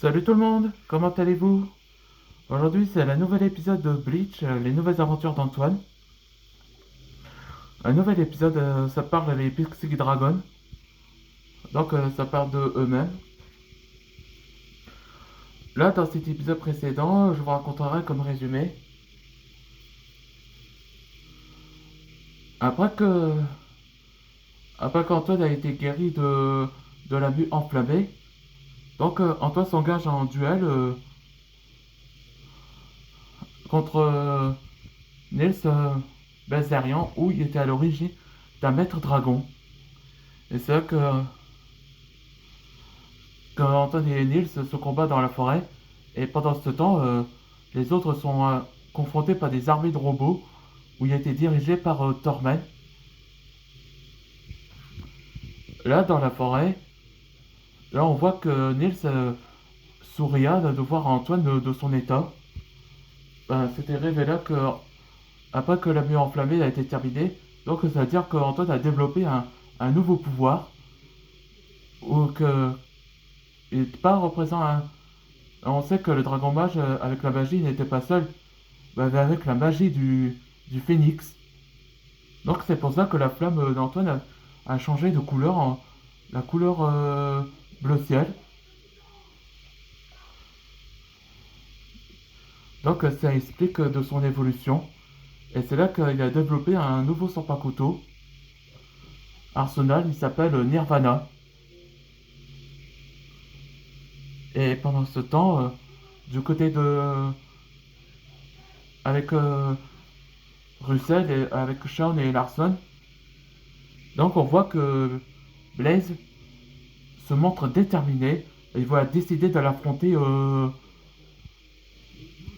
Salut tout le monde, comment allez-vous? Aujourd'hui c'est le nouvel épisode de Bleach, les nouvelles aventures d'Antoine. Un nouvel épisode, ça parle des Pixie Dragons, donc ça parle de eux-mêmes. Là dans cet épisode précédent, je vous raconterai comme résumé. Après que, après qu'Antoine a été guéri de la vue enflammée, donc Antoine s'engage en duel contre Nils Bazarian où il était à l'origine d'un maître dragon. Et c'est là que Anton et Nils se combattent dans la forêt. Et pendant ce temps, les autres sont confrontés par des armées de robots où il a été dirigé par Torment. Là, dans la forêt, là, on voit que Nils souria de voir Antoine de son état. C'était révélé que après que la mue enflammée a été terminée, donc ça veut dire qu'Antoine a développé un nouveau pouvoir ou que il n'est pas représentant un. On sait que le dragon mage avec la magie n'était pas seul, mais avec la magie du phénix. Donc c'est pour ça que la flamme d'Antoine a changé de couleur en la couleur bleu ciel. Donc ça explique de son évolution. Et c'est là qu'il a développé un nouveau Sanpakuto. Arsenal, il s'appelle Nirvana. Et pendant ce temps, du côté de. Avec Russell, et, avec Sean et Larson, donc on voit que Blaze se montre déterminé et il va décider de l'affronter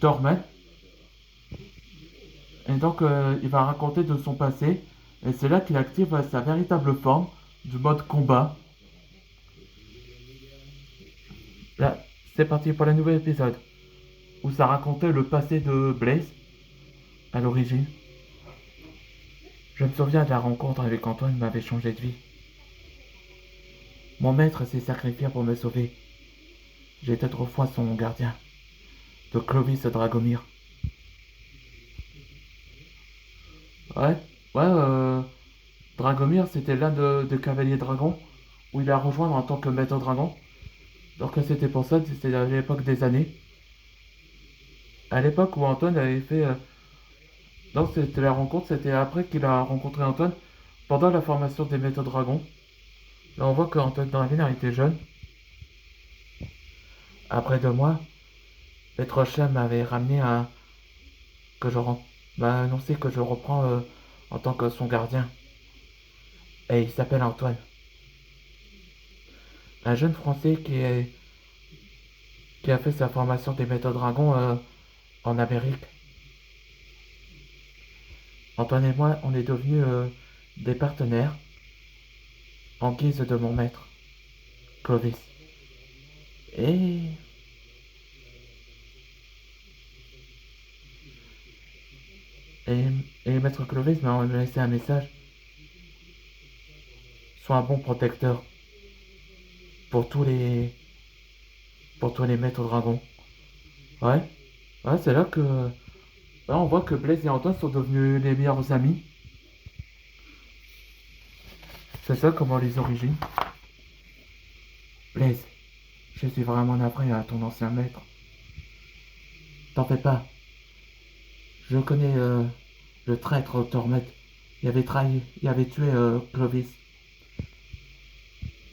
Torment. Et donc il va raconter de son passé et c'est là qu'il active sa véritable forme du mode combat. Là, c'est parti pour le nouvel épisode où ça racontait le passé de Blaze à l'origine. Je me souviens de la rencontre avec Antoine m'avait changé de vie. Mon maître s'est sacrifié pour me sauver. J'étais autrefois son gardien, de Clovis Dragomir. Ouais, ouais, Dragomir c'était l'un des cavaliers dragons où il a rejoint en tant que maître dragon. Donc c'était pour ça, c'était à l'époque des années. À l'époque où Antoine avait fait. Non, c'était la rencontre, c'était après qu'il a rencontré Antoine pendant la formation des maîtres dragons. Là on voit qu'Antoine Draguin était jeune. Après 2 mois, Maître Chem m'avait ramené à. Que je m'a annoncé que je reprends en tant que son gardien. Et il s'appelle Antoine. Un jeune français qui a fait sa formation des maîtres dragons en Amérique. Antoine et moi, on est devenus des partenaires en guise de mon maître, Clovis. Et, et, et maître Clovis m'a laissé un message. Sois un bon protecteur pour tous les, pour tous les maîtres dragons. Ouais, ouais, c'est là que là, on voit que Blaise et Antoine sont devenus les meilleurs amis. C'est ça comment les origines. Blaise, je suis vraiment navré à ton ancien maître. T'en fais pas. Je connais le traître Tormet. Il avait trahi, il avait tué Clovis.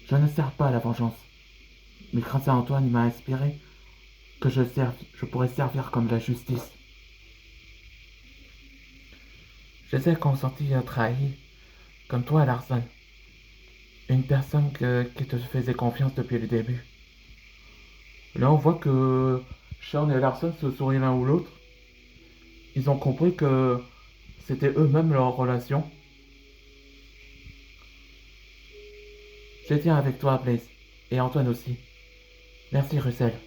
Je ne sers pas à la vengeance. Mais grâce à Antoine, il m'a inspiré que je pourrais servir comme la justice. Je sais qu'on sentit trahi, comme toi, Larson. Une personne qui te faisait confiance depuis le début. Là, on voit que Sean et Larson se sourient l'un ou l'autre. Ils ont compris que c'était eux-mêmes leur relation. Je tiens avec toi, Blaze. Et Antoine aussi. Merci, Russell.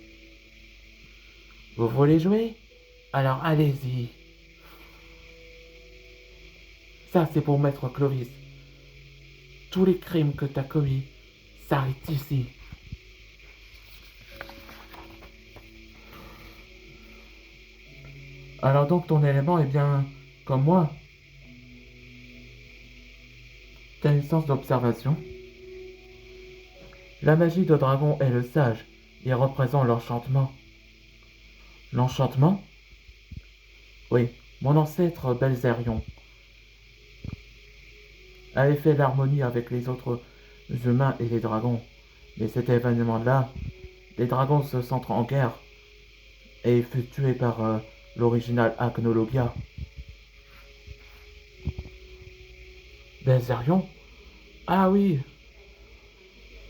Vous voulez jouer? Alors allez-y. Ça, c'est pour Maître Clovis. Tous les crimes que t'as commis s'arrêtent ici. Alors donc ton élément est bien comme moi. T'as une sens d'observation. La magie de dragon est le sage. Il représente l'enchantement. L'enchantement? Oui, mon ancêtre Belzérion avait fait l'harmonie avec les autres humains et les dragons. Mais cet événement-là, les dragons se sentent en guerre et fut tué par l'original Agnologia. Belzérion? Ah oui,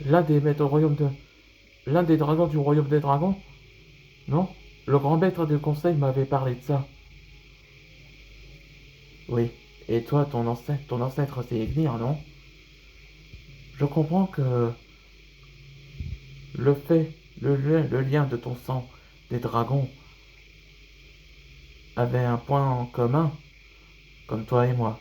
l'un des maîtres au royaume de... L'un des dragons du royaume des dragons? Non? Le grand maître du conseil m'avait parlé de ça. Oui. Et toi, ton ancêtre c'est Ignir, non? Je comprends que le fait, le lien de ton sang des dragons avait un point en commun, comme toi et moi.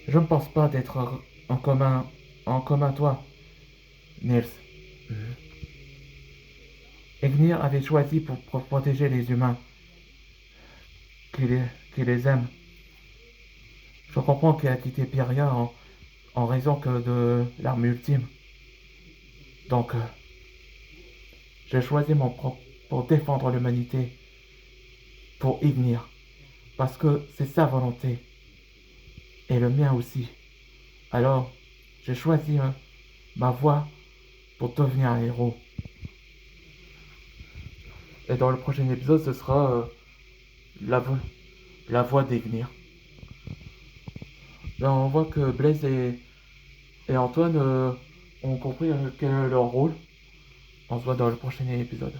Je ne pense pas d'être en commun toi, Nils. Mhm. Ignir avait choisi pour protéger les humains qui les, qui les aiment. Je comprends qu'il a quitté Pyria en raison que de l'arme ultime. Donc, j'ai choisi mon propre pour défendre l'humanité, pour Ignir, parce que c'est sa volonté, et le mien aussi. Alors, j'ai choisi ma voie pour devenir un héros. Et dans le prochain épisode, ce sera la, vo- la voie d'Ignir. Là, on voit que Blaise et Antoine ont compris quel est leur rôle. On se voit dans le prochain épisode.